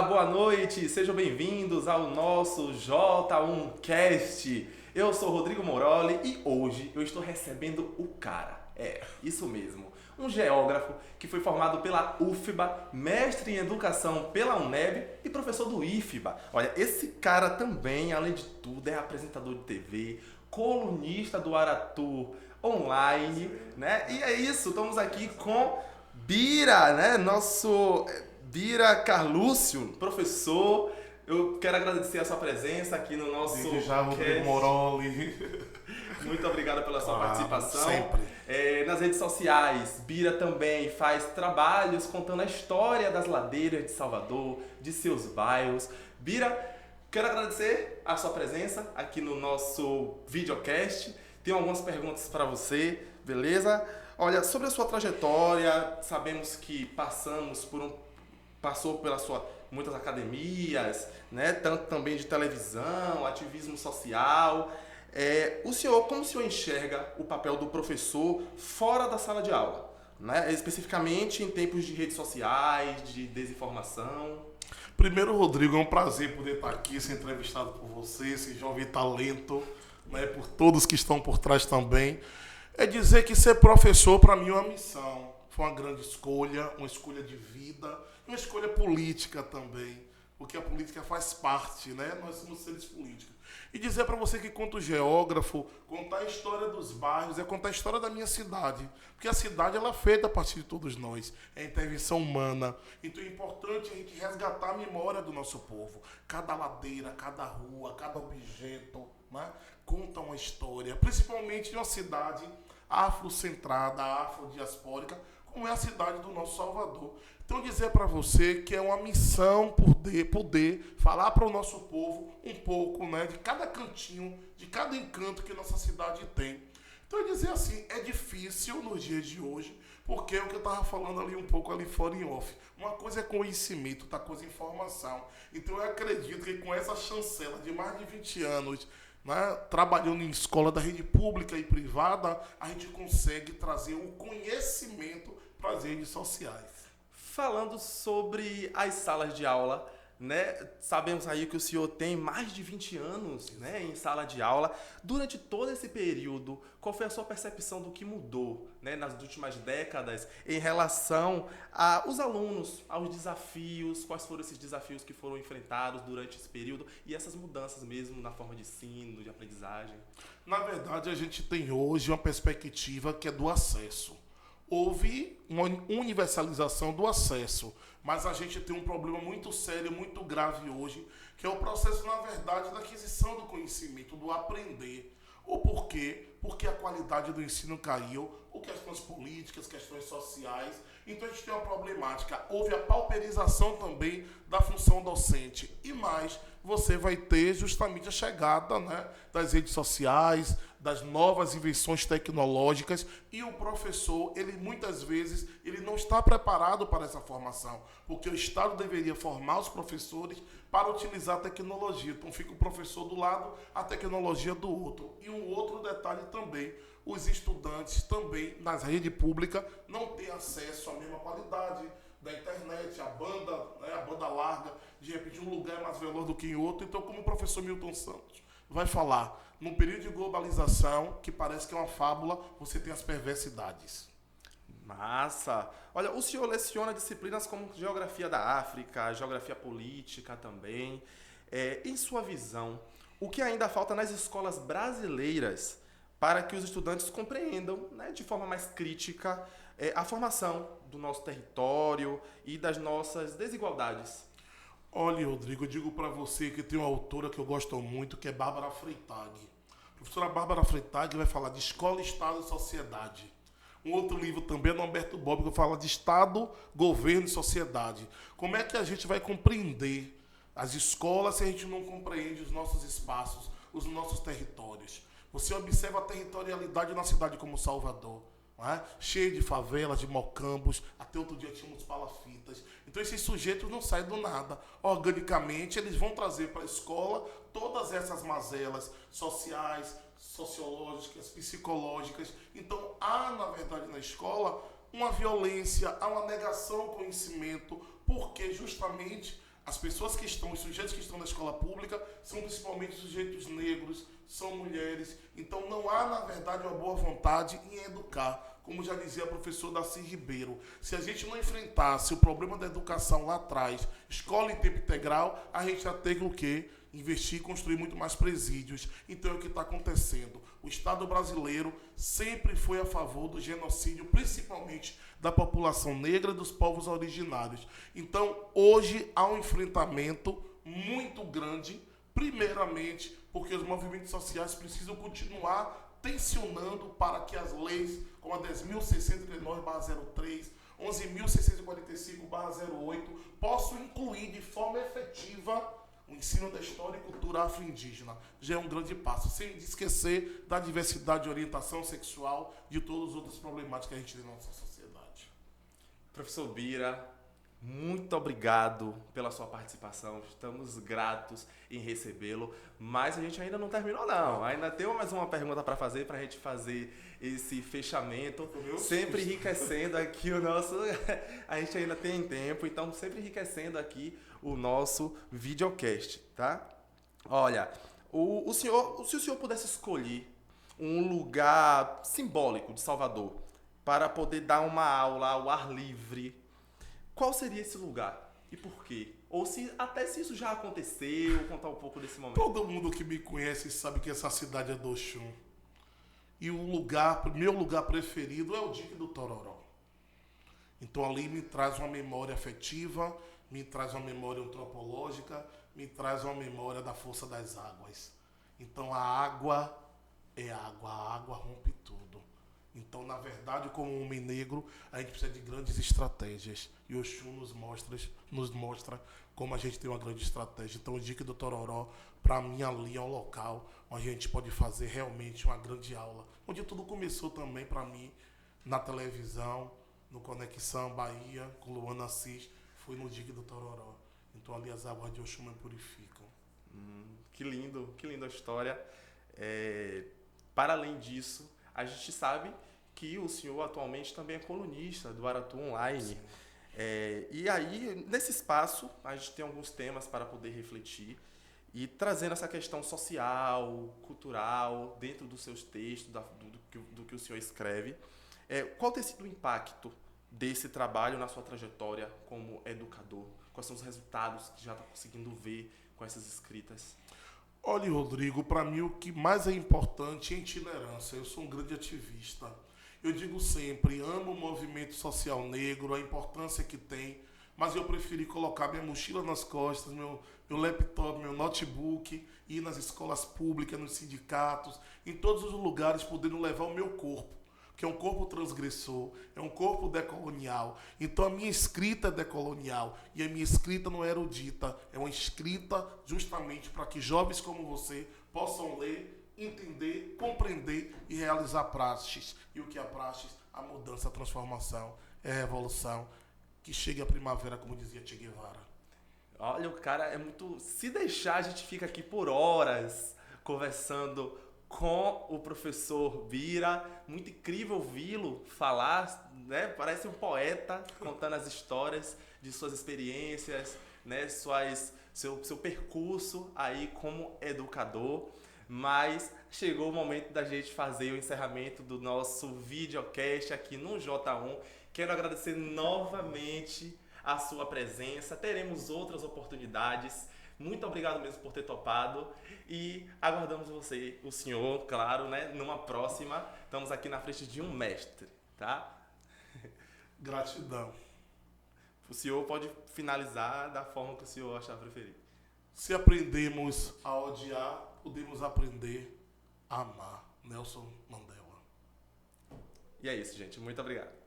boa noite, sejam bem-vindos ao nosso J1Cast. Eu sou Rodrigo Moroli e hoje eu estou recebendo o cara, isso mesmo, um geógrafo que foi formado pela UFBA, mestre em educação pela UNEB e professor do IFBA. Olha, esse cara também, além de tudo, é apresentador de TV, colunista do Aratu Online, né? E é isso, estamos aqui com Bira, né? Nosso Bira Carlúcio, professor. Eu quero agradecer a sua presença aqui no nosso Desde já, Rodrigo Moroli. Muito obrigado pela sua participação. Sempre. Nas redes sociais, Bira também faz trabalhos contando a história das ladeiras de Salvador, de seus bairros. Bira, quero agradecer a sua presença aqui no nosso videocast. Tenho algumas perguntas para você, beleza? Olha, sobre a sua trajetória, sabemos que passou pelas muitas academias, né? Tanto também de televisão, ativismo social. Como o senhor enxerga o papel do professor fora da sala de aula, né? Especificamente em tempos de redes sociais, de desinformação? Primeiro, Rodrigo, é um prazer poder estar aqui, ser entrevistado por você, esse jovem talento, né? Por todos que estão por trás também. É dizer que ser professor, para mim, é uma missão. Foi uma grande escolha, uma escolha de vida, uma escolha política também, porque a política faz parte, né? Nós somos seres políticos. E dizer para você que, quanto geógrafo, contar a história dos bairros é contar a história da minha cidade, porque a cidade ela é feita a partir de todos nós, é intervenção humana. Então é importante a gente resgatar a memória do nosso povo. Cada ladeira, cada rua, cada objeto, né? Conta uma história, principalmente de uma cidade afrocentrada, afrodiaspórica, como é a cidade do nosso Salvador. Então, dizer para você que é uma missão poder falar para o nosso povo um pouco, né, de cada cantinho, de cada encanto que nossa cidade tem. Então, eu dizer assim, é difícil nos dias de hoje, porque é o que eu estava falando ali um pouco ali fora em off. Uma coisa é conhecimento, outra coisa é informação. Então, eu acredito que com essa chancela de mais de 20 anos, né, trabalhando em escola da rede pública e privada, a gente consegue trazer o conhecimento para as redes sociais. Falando sobre as salas de aula, né? Sabemos aí que o senhor tem mais de 20 anos, né, em sala de aula. Durante todo esse período, qual foi a sua percepção do que mudou, né, nas últimas décadas em relação aos alunos, aos desafios? Quais foram esses desafios que foram enfrentados durante esse período e essas mudanças mesmo na forma de ensino, de aprendizagem? Na verdade, a gente tem hoje uma perspectiva que é do acesso. Houve uma universalização do acesso, mas a gente tem um problema muito sério, muito grave hoje, que é o processo, na verdade, da aquisição do conhecimento, do aprender. O porquê? Porque a qualidade do ensino caiu, por questões políticas, questões sociais. Então a gente tem uma problemática. Houve a pauperização também da função docente. E mais, você vai ter justamente a chegada, né, das redes sociais, das novas invenções tecnológicas, e o professor, ele muitas vezes, ele não está preparado para essa formação, porque o Estado deveria formar os professores para utilizar a tecnologia. Então fica o professor do lado, a tecnologia do outro. E um outro detalhe também, os estudantes também, nas redes públicas, não têm acesso à mesma qualidade da internet, a banda, né, a banda larga, de repente um lugar é mais veloz do que em outro. Então, como o professor Milton Santos vai falar, num período de globalização, que parece que é uma fábula, você tem as perversidades. Massa! Olha, o senhor leciona disciplinas como Geografia da África, Geografia Política também. Em sua visão, o que ainda falta nas escolas brasileiras para que os estudantes compreendam, né, de forma mais crítica a formação do nosso território e das nossas desigualdades? Olha, Rodrigo, eu digo para você que tem uma autora que eu gosto muito, que é Bárbara Freitag. A professora Bárbara Freitag vai falar de Escola, Estado e Sociedade. Um outro livro também é do Humberto Bobbio, que fala de Estado, Governo e Sociedade. Como é que a gente vai compreender as escolas se a gente não compreende os nossos espaços, os nossos territórios? Você observa a territorialidade de uma cidade como Salvador, não é? Cheia de favelas, de mocambos, até outro dia tínhamos palafitas. Então esses sujeitos não saem do nada. Organicamente, eles vão trazer para a escola todas essas mazelas sociais, sociológicas, psicológicas. Então há, na verdade, na escola, uma violência, há uma negação ao conhecimento, porque justamente As pessoas que estão, os sujeitos que estão na escola pública são principalmente sujeitos negros, são mulheres. Então não há, na verdade, uma boa vontade em educar. Como já dizia a professora Darcy Ribeiro, se a gente não enfrentasse o problema da educação lá atrás, escola em tempo integral, a gente já tem o quê? Investir e construir muito mais presídios. Então é o que está acontecendo. O Estado brasileiro sempre foi a favor do genocídio, principalmente da população negra e dos povos originários. Então, hoje há um enfrentamento muito grande, primeiramente porque os movimentos sociais precisam continuar tensionando para que as leis, como a 10.639/03, 11.645/08, possam incluir de forma efetiva o ensino da história e cultura afro-indígena. Já é um grande passo, sem esquecer da diversidade de orientação sexual e de todas as outras problemáticas que a gente tem na nossa sociedade. Professor Bira, muito obrigado pela sua participação. Estamos gratos em recebê-lo, mas a gente ainda não terminou não. Ainda tem mais uma pergunta para fazer, para a gente fazer esse fechamento, sempre enriquecendo aqui o nosso... A gente ainda tem tempo, então sempre enriquecendo aqui o nosso videocast, tá? Olha, se o senhor pudesse escolher um lugar simbólico de Salvador para poder dar uma aula ao ar livre, qual seria esse lugar e por quê? Ou até se isso já aconteceu, contar um pouco desse momento. Todo mundo que me conhece sabe que essa cidade é do Oxum. E meu lugar preferido é o Dique do Tororó. Então ali me traz uma memória afetiva, me traz uma memória antropológica, me traz uma memória da força das águas. Então a água é água, a água rompe tudo. Então, na verdade, como homem negro, a gente precisa de grandes estratégias. E o Oxum nos mostra como a gente tem uma grande estratégia. Então, o Dique do Tororó, para mim, ali é um local onde a gente pode fazer realmente uma grande aula. Onde tudo começou também, para mim, na televisão, no Conexão Bahia, com Luana Assis, foi no Dique do Tororó. Então, ali as águas de Oxum me purificam. Que linda a história. Para além disso, a gente sabe que o senhor atualmente também é colunista do Aratu Online. E aí, nesse espaço, a gente tem alguns temas para poder refletir e trazendo essa questão social, cultural, dentro dos seus textos, do que o senhor escreve. Qual tem sido o impacto desse trabalho na sua trajetória como educador? Quais são os resultados que já está conseguindo ver com essas escritas? Olha, Rodrigo, para mim o que mais é importante é a itinerância. Eu sou um grande ativista. Eu digo sempre, amo o movimento social negro, a importância que tem, mas eu preferi colocar minha mochila nas costas, meu laptop, meu notebook, ir nas escolas públicas, nos sindicatos, em todos os lugares, podendo levar o meu corpo, que é um corpo transgressor, é um corpo decolonial. Então a minha escrita é decolonial e a minha escrita não é erudita, é uma escrita justamente para que jovens como você possam ler, entender, compreender e realizar praxes. E o que é praxes? A mudança, a transformação, é a revolução, que chega a primavera, como dizia Che Guevara. Olha, o cara é muito... Se deixar, a gente fica aqui por horas conversando com o professor Bira. Muito incrível ouvi-lo falar, né? Parece um poeta contando as histórias de suas experiências, né? Seu percurso aí como educador. Mas chegou o momento da gente fazer o encerramento do nosso videocast aqui no J1. Quero agradecer novamente a sua presença. Teremos outras oportunidades. Muito obrigado mesmo por ter topado e aguardamos o senhor, claro, né, numa próxima. Estamos aqui na frente de um mestre, tá? Gratidão. O senhor pode finalizar da forma que o senhor achar preferido. Se aprendemos a odiar, podemos aprender a amar. Nelson Mandela. E é isso, gente. Muito obrigado.